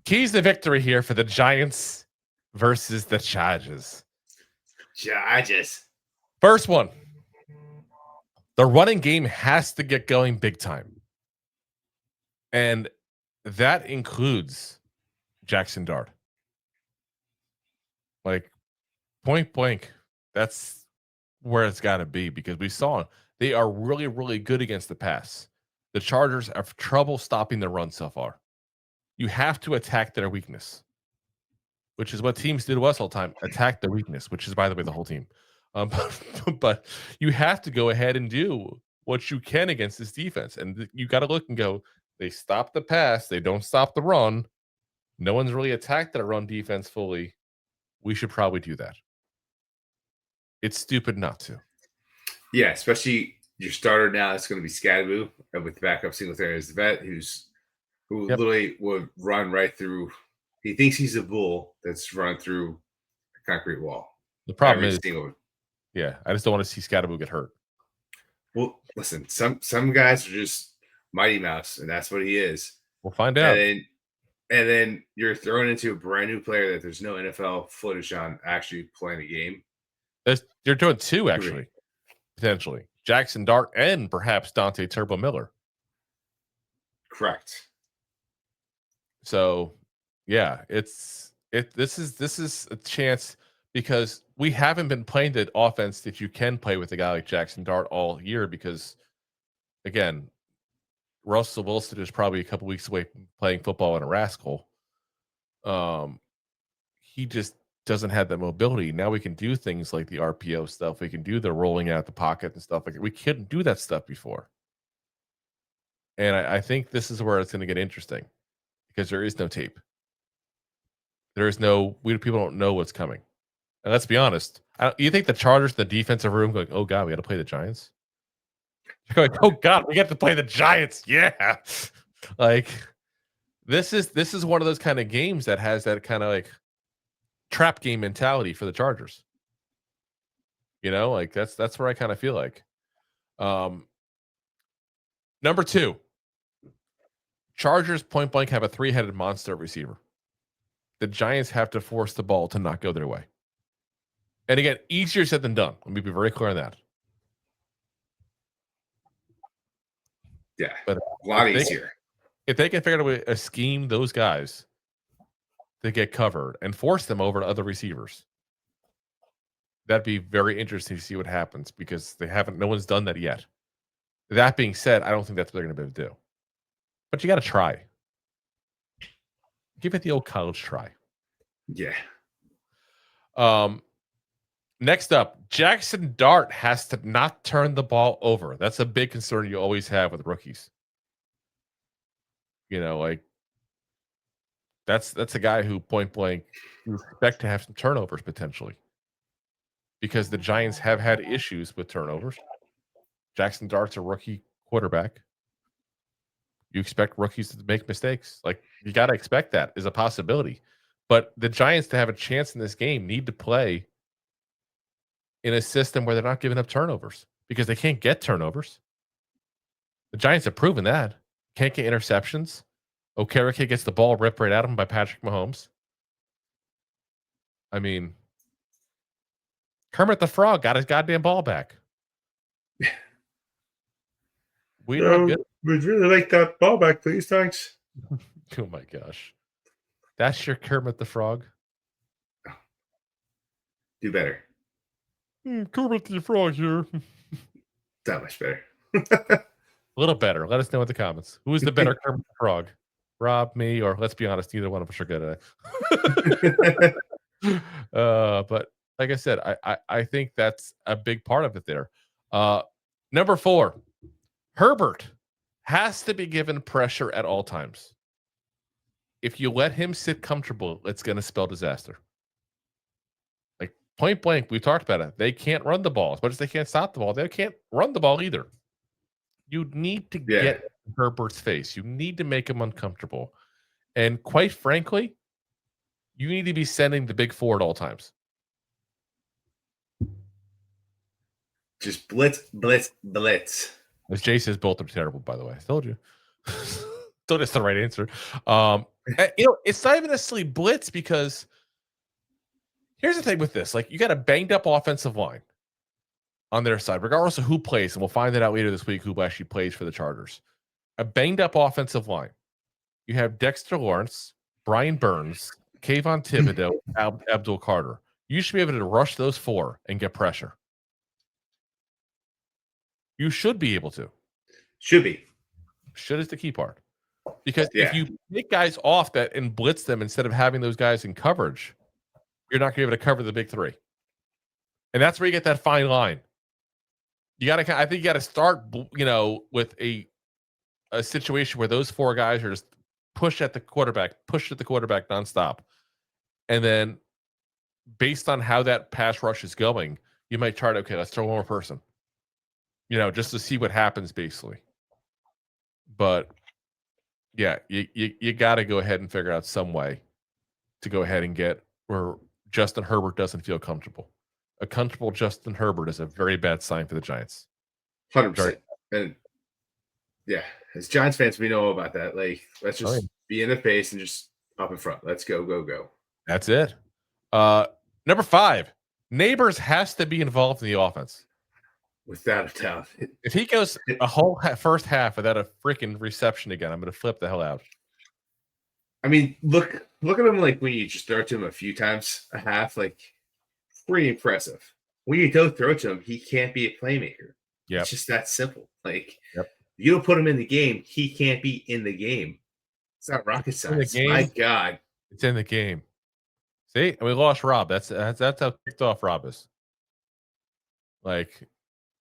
Keys to victory here for the Giants versus the Chargers. First one. The running game has to get going big time. And that includes Jaxson Dart. Like, point blank, that's where it's got to be, because we saw they are really, really good against the pass. The Chargers have trouble stopping the run so far. You have to attack their weakness, which is what teams do to us all the time. Attack their weakness, which is, by the way, the whole team. But you have to go ahead and do what you can against this defense. And you got to look and go, they stop the pass. They don't stop the run. No one's really attacked that run defense fully. We should probably do that. It's stupid not to. Yeah, especially your starter now. It's going to be Skattebo with the backup Singletary as the vet, who literally would run right through. He thinks he's a bull that's run through a concrete wall. The problem is, I just don't want to see Skattebo get hurt. Well, listen, some guys are just Mighty Mouse, and that's what he is. We'll find out. And then you're thrown into a brand new player that there's no NFL footage on actually playing a game. You're doing two, actually, potentially. Jaxson Dart and perhaps Dante Turbo Miller. Correct. So, yeah, this is a chance, because we haven't been playing the offense that you can play with a guy like Jaxson Dart all year, because, again, Russell Wilson is probably a couple weeks away from playing football in a rascal. He just doesn't have that mobility. Now we can do things like the RPO stuff. We can do the rolling out the pocket and stuff like that. We couldn't do that stuff before. And I think this is where it's going to get interesting, because there is no tape. People don't know what's coming. And let's be honest. You think the Chargers, the defensive room, going, oh God, we got to play the Giants? You're going, oh God, we get to play the Giants. Yeah. Like, this is one of those kind of games that has that kind of like trap game mentality for the Chargers. You know, like that's where I kind of feel like. Number 2, Chargers point blank have a 3-headed monster receiver. The Giants have to force the ball to not go their way. And again, easier said than done. Let me be very clear on that. Yeah, but a lot easier. If they can figure out a scheme those guys to get covered and force them over to other receivers, that'd be very interesting to see what happens, because no one's done that yet. That being said, I don't think that's what they're going to be able to do. But you got to try. Give it the old college try. Yeah. Next up, Jaxson Dart has to not turn the ball over. That's a big concern you always have with rookies. You know, like that's a guy who point blank you expect to have some turnovers potentially, because the Giants have had issues with turnovers. Jaxson Dart's a rookie quarterback. You expect rookies to make mistakes. Like, you got to expect that is a possibility. But the Giants, to have a chance in this game, need to play in a system where they're not giving up turnovers, because they can't get turnovers. The Giants have proven that. Can't get interceptions. Okereke gets the ball ripped right out of him by Patrick Mahomes. I mean, Kermit the Frog got his goddamn ball back. We'd really like that ball back, please. Thanks. Oh my gosh. That's your Kermit the Frog? Do better. Kermit the Frog here. That much better. A little better. Let us know in the comments. Who is the better Kermit the Frog? Rob, me, or let's be honest, neither one of us are good at it. But like I said, I think that's a big part of it there. Number 4, Herbert has to be given pressure at all times. If you let him sit comfortable, it's going to spell disaster. Like, point blank, we talked about it. They can't run the ball. As much as they can't stop the ball, they can't run the ball either. You need to get Herbert's face. You need to make him uncomfortable. And quite frankly, you need to be sending the big 4 at all times. Just blitz, blitz, blitz. As Jay says, both are terrible, by the way. I told you. Still, that's the right answer. It's not even necessarily blitz because here's the thing with this. Like, you got a banged up offensive line on their side, regardless of who plays, and we'll find that out later this week who actually plays for the Chargers. A banged up offensive line. You have Dexter Lawrence, Brian Burns, Kayvon Thibodeaux, Abdul Carter. You should be able to rush those 4 and get pressure. You should be able to. Should be. Should is the key part. Because if you take guys off that and blitz them instead of having those guys in coverage, you're not going to be able to cover the big 3. And that's where you get that fine line. I think you got to start, with a situation where those 4 guys are just pushed at the quarterback nonstop. And then based on how that pass rush is going, you might try to, let's throw one more person, just to see what happens basically. But yeah, you got to go ahead and figure out some way to go ahead and get where Justin Herbert doesn't feel comfortable. A comfortable Justin Herbert is a very bad sign for the Giants. 100%. And yeah, as Giants fans, we know about that. Like, let's just be in the face and just up in front. Let's go, go, go. That's it. Number 5, Nabors has to be involved in the offense. Without a doubt. If he goes a whole first half without a freaking reception again, I'm going to flip the hell out. I mean, look at him, like, when you just throw it to him a few times a half, like, pretty impressive. When you don't throw it to him, he can't be a playmaker. Yep. It's just that simple. Like, you don't put him in the game, he can't be in the game. It's not rocket science. My God. It's in the game. See? And we lost Rob. That's how kicked off Rob is. Like,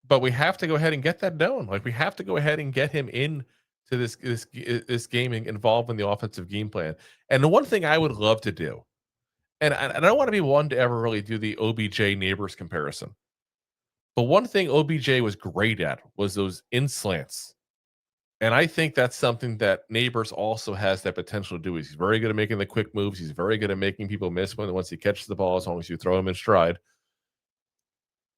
but we have to go ahead and get that done. Like, we have to go ahead and get him in to this gaming involved in the offensive game plan. And the one thing I would love to do, and I don't want to be one to ever really do the OBJ Nabors comparison, but one thing OBJ was great at was those in slants. And I think that's something that Nabors also has that potential to do. He's very good at making the quick moves. He's very good at making people miss once he catches the ball, as long as you throw him in stride.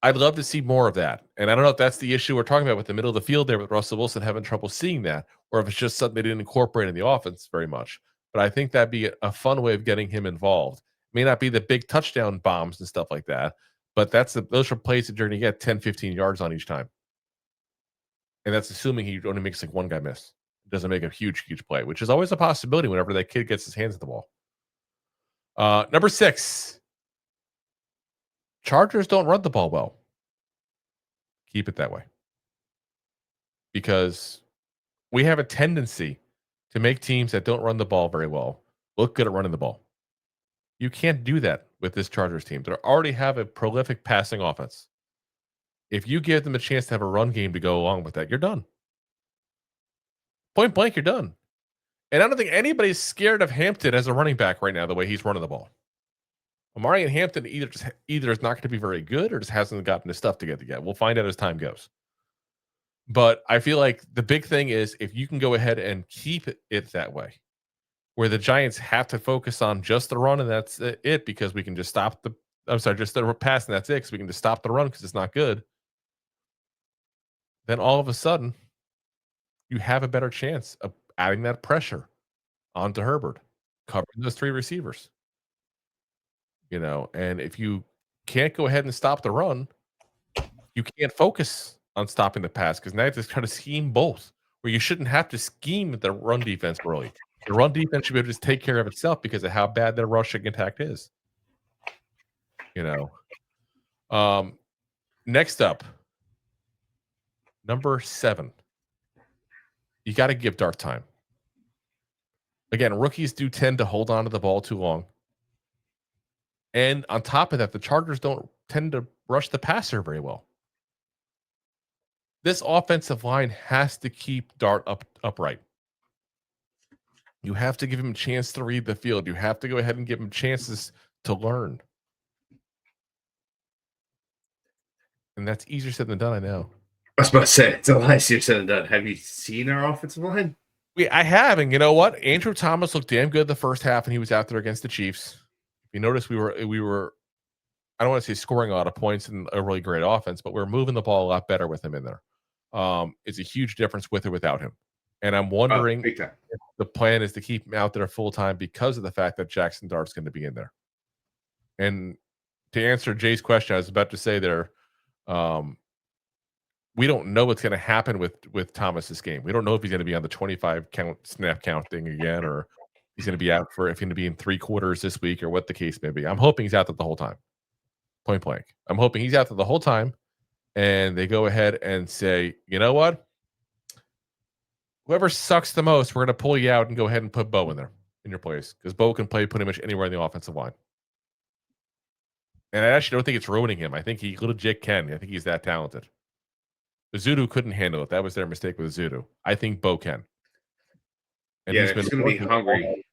I'd love to see more of that. And I don't know if that's the issue we're talking about with the middle of the field there with Russell Wilson having trouble seeing that, or if it's just something they didn't incorporate in the offense very much. But I think that'd be a fun way of getting him involved. May not be the big touchdown bombs and stuff like that, but those are plays that you're going to get 10, 15 yards on each time. And that's assuming he only makes like one guy miss. It doesn't make a huge play, which is always a possibility whenever that kid gets his hands on the ball. Number 6. Chargers don't run the ball well. Keep it that way. Because we have a tendency to make teams that don't run the ball very well look good at running the ball. You can't do that with this Chargers team. They already have a prolific passing offense. If you give them a chance to have a run game to go along with that, you're done. Point blank, you're done. And I don't think anybody's scared of Hampton as a running back right now, the way he's running the ball. Amari and Hampton either is not going to be very good or just hasn't gotten his stuff together yet. We'll find out as time goes. But I feel like the big thing is if you can go ahead and keep it that way, where the Giants have to focus on just the run and that's it, because we can just stop just the pass and that's it, because we can just stop the run because it's not good. Then all of a sudden, you have a better chance of adding that pressure onto Herbert, covering those 3 receivers. And if you can't go ahead and stop the run, you can't focus on stopping the pass, because now you just try to scheme both, where you shouldn't have to scheme the run defense early. The run defense should be able to just take care of itself because of how bad their rushing attack is. Next up, number 7. You got to give Dart time. Again, rookies do tend to hold on to the ball too long. And on top of that, the Chargers don't tend to rush the passer very well. This offensive line has to keep Dart upright. You have to give him a chance to read the field. You have to go ahead and give him chances to learn. And that's easier said than done, I know. I was about to say, it's a lot easier said than done. Have you seen our offensive line? I have, and you know what? Andrew Thomas looked damn good the first half, and he was out there against the Chiefs. If you notice, we were I don't want to say scoring a lot of points in a really great offense, but we're moving the ball a lot better with him in there. It's a huge difference with or without him. And I'm wondering big time. if the plan is to keep him out there full time because of the fact that Jaxson Dart's going to be in there. And to answer Jay's question, I was about to say there, we don't know what's going to happen with Thomas's game. We don't know if he's going to be on the 25 snap count thing again, or he's going to be out if he's going to be in 3 quarters this week, or what the case may be. I'm hoping he's out there the whole time. Point blank. I'm hoping he's out there the whole time, and they go ahead and say, you know what? Whoever sucks the most, we're going to pull you out and go ahead and put Bo in there in your place, because Bo can play pretty much anywhere in the offensive line. And I actually don't think it's ruining him. I think he legit can. I think he's that talented. Zudu couldn't handle it. That was their mistake with Zudu. I think Bo can. And he's going to be hungry.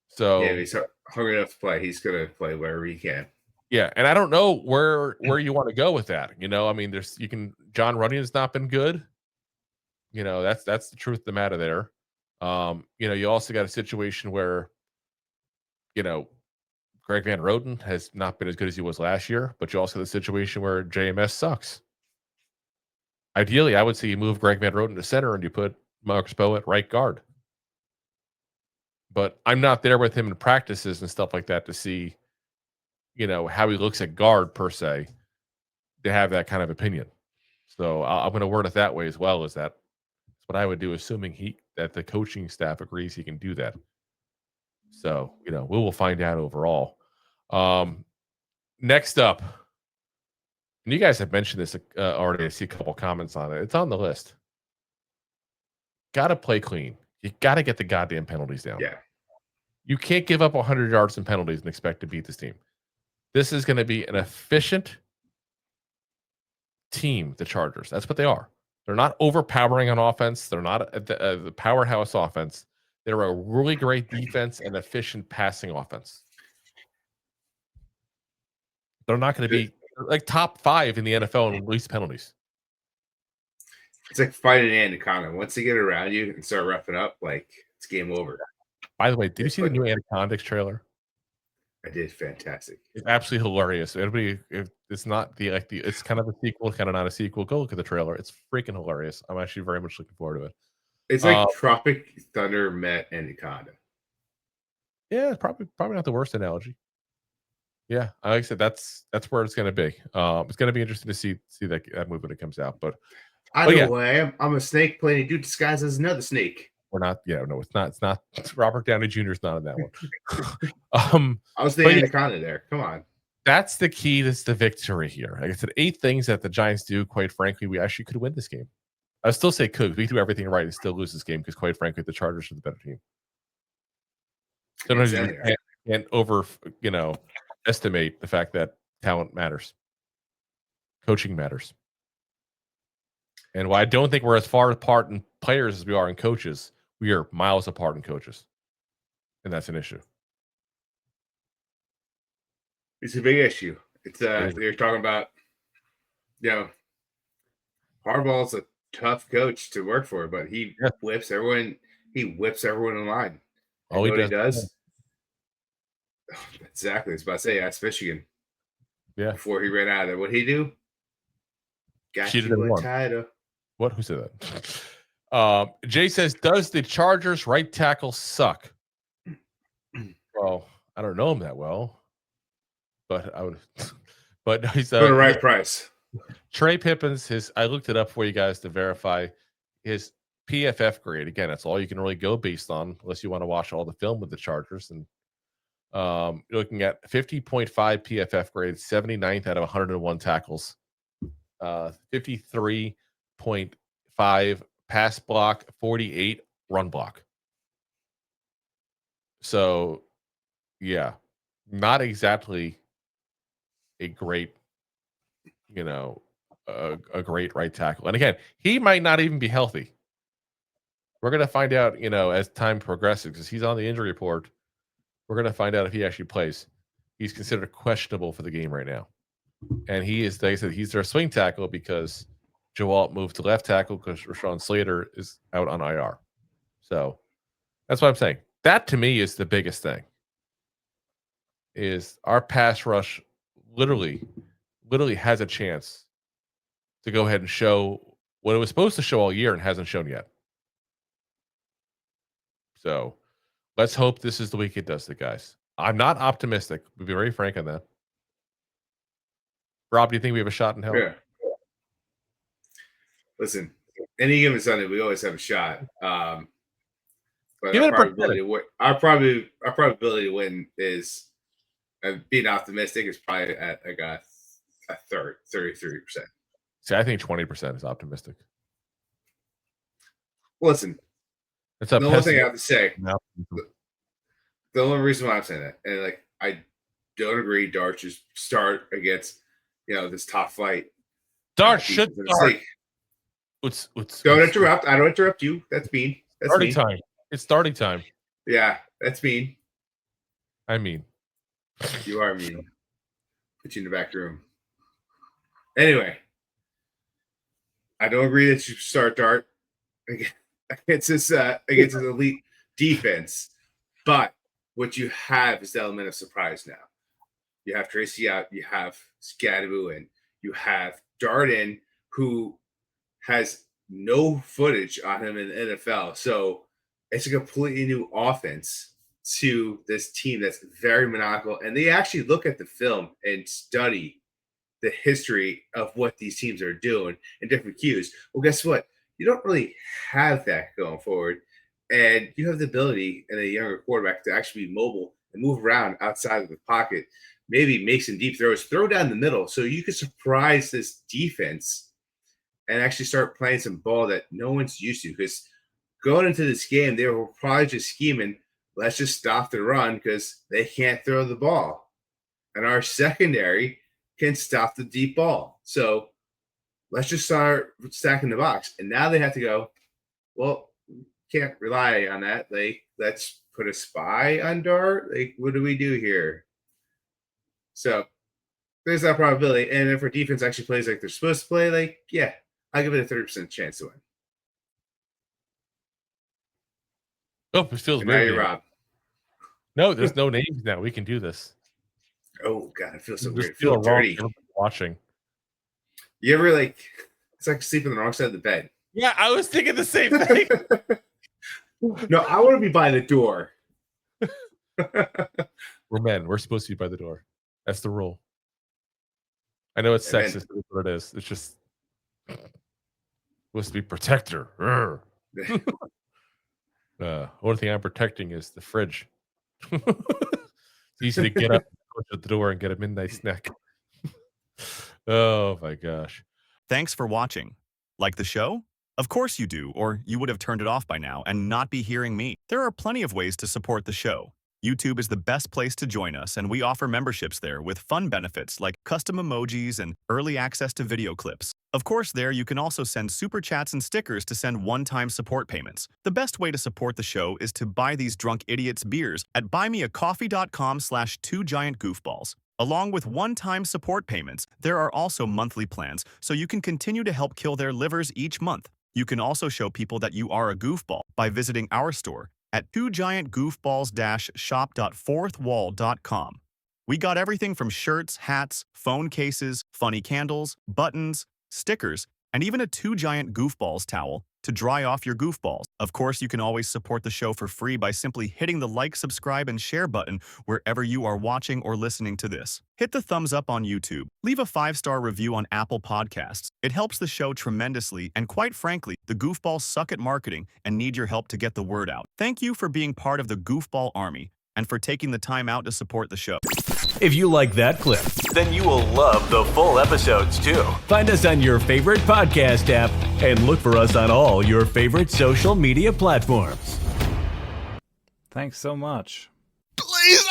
So yeah, he's hungry enough to play. He's going to play wherever he can. Yeah, and I don't know where you want to go with that. I mean, John Running's not been good. That's the truth of the matter there. You also got a situation where, Greg Van Roten has not been as good as he was last year, but you also have the situation where JMS sucks. Ideally, I would say you move Greg Van Roten to center and you put Marcus Bowe at right guard. But I'm not there with him in practices and stuff like that to see, how he looks at guard per se, to have that kind of opinion. So I'm going to word it that way as well. That's what I would do, assuming that the coaching staff agrees he can do that. So, we will find out overall. Next up, and you guys have mentioned this already. I see a couple comments on it. It's on the list. Got to play clean. You got to get the goddamn penalties down. Yeah. You can't give up 100 yards in penalties and expect to beat this team. This is going to be an efficient team, the Chargers. That's what they are. They're not overpowering on offense. They're not the powerhouse offense. They're a really great defense and efficient passing offense. They're not going to be like top 5 in the NFL in least penalties. It's like fighting an anaconda. Once they get around you and start roughing up, it's game over. By the way, did you see the new Anacondas trailer? I did. Fantastic. It's absolutely hilarious. It's not it's kind of a sequel, kind of not a sequel. Go look at the trailer. It's freaking hilarious. I'm actually very much looking forward to it. It's like Tropic Thunder met Anaconda. Yeah, probably not the worst analogy. Yeah, like I said, that's where it's going to be. It's going to be interesting to see that movie when it comes out. But I know who I am. I'm a snake playing a dude disguised as another snake. We're not. Yeah, no, it's not. It's not. Robert Downey Jr. is not in that one. I was the Anaconda there. Come on. That's the key. That's the victory here. Like I said, 8 things that the Giants do. Quite frankly, we actually could win this game. I still say could. We do everything right and still lose this game because, quite frankly, the Chargers are the better team. Sometimes you can't estimate the fact that talent matters, coaching matters, and while I don't think we're as far apart in players as we are in coaches, we are miles apart in coaches, and that's an issue. It's a big issue. It's they're talking about, Harbaugh's a tough coach to work for, but he whips everyone. He whips everyone in line. All he does. Exactly. I was about to say, ask Michigan. Yeah. Before he ran out of there, what'd he do? Got you a title. What? Who said that? Jay says, "Does the Chargers right tackle suck?" Well, I don't know him that well, but I would. But he's for the right price. Trey Pippins. I looked it up for you guys to verify his PFF grade. Again, that's all you can really go based on, unless you want to watch all the film with the Chargers. And you're looking at 50.5 PFF grade, 79th out of 101 tackles, 53.5 pass block, 48 run block. So, yeah, not exactly a great, a great right tackle. And again, he might not even be healthy. We're going to find out, as time progresses, because he's on the injury report. We're going to find out if he actually plays. He's considered questionable for the game right now. And he is, they said, he's their swing tackle because Joe Alt moved to left tackle because Rashawn Slater is out on IR. So that's what I'm saying. That to me is the biggest thing. Is our pass rush literally has a chance to go ahead and show what it was supposed to show all year and hasn't shown yet. So let's hope this is the week it does it, guys. I'm not optimistic. We'll be very frank on that. Rob, do you think we have a shot in hell? Yeah. Listen, any given Sunday, we always have a shot. But our probability to win is being optimistic is probably at like a third, 33%. See, I think 20% is optimistic. Listen, the only thing I have to say, the only reason why I'm saying that, and like I don't agree Dart should start against this top flight. Dart should start. Don't interrupt. I don't interrupt you. That's mean. That's starting time. It's starting time. Yeah, that's mean. I mean, you are mean. Put you in the back room. Anyway, I don't agree that you should start Dart against this elite defense, but what you have is the element of surprise now. You have Tracy out, you have Skattebo in, you have Dart in, who has no footage on him in the NFL. So it's a completely new offense to this team that's very maniacal. And they actually look at the film and study the history of what these teams are doing and different cues. Well, guess what? You don't really have that going forward. And you have the ability in a younger quarterback to actually be mobile and move around outside of the pocket, maybe make some deep throws, throw down the middle so you can surprise this defense and actually start playing some ball that no one's used to. Because going into this game, they were probably just scheming, let's just stop the run because they can't throw the ball. And our secondary can stop the deep ball. So let's just start stacking the box. And now they have to go, well, can't rely on that. Like, let's put a spy on Dart. Like, what do we do here? So there's that probability. And if our defense actually plays like they're supposed to play, like, yeah, I'll give it a 30% chance to win. Oh, it feels weird. Now you're Rob. No, there's no names now. We can do this. Oh, God, it feels so weird. It feels dirty. Watching. You ever, like, it's like sleeping on the wrong side of the bed. Yeah, I was thinking the same thing. No, I want to be by the door. We're men. We're supposed to be by the door. That's the rule. I know it's sexist, but it's what it is. It's just supposed to be protector. Only thing I'm protecting is the fridge. It's easy to get up, go to the door, and get a midnight snack. Oh my gosh. Thanks for watching. Like the show? Of course you do, or you would have turned it off by now and not be hearing me. There are plenty of ways to support the show. YouTube is the best place to join us, and we offer memberships there with fun benefits like custom emojis and early access to video clips. Of course, there you can also send super chats and stickers to send one-time support payments. The best way to support the show is to buy these drunk idiots beers at buymeacoffee.com/2giantgoofballs. Along with one-time support payments, there are also monthly plans, so you can continue to help kill their livers each month. You can also show people that you are a goofball by visiting our store at 2giantgoofballs-shop.fourthwall.com. We got everything from shirts, hats, phone cases, funny candles, buttons, stickers, and even a 2 Giant Goofballs towel to dry off your goofballs. Of course, you can always support the show for free by simply hitting the like, subscribe, and share button wherever you are watching or listening to this. Hit the thumbs up on YouTube. Leave a 5-star review on Apple Podcasts. It helps the show tremendously, and quite frankly, the goofballs suck at marketing and need your help to get the word out. Thank you for being part of the Goofball Army and for taking the time out to support the show. If you like that clip, then you will love the full episodes too. Find us on your favorite podcast app and look for us on all your favorite social media platforms. Thanks so much. Please.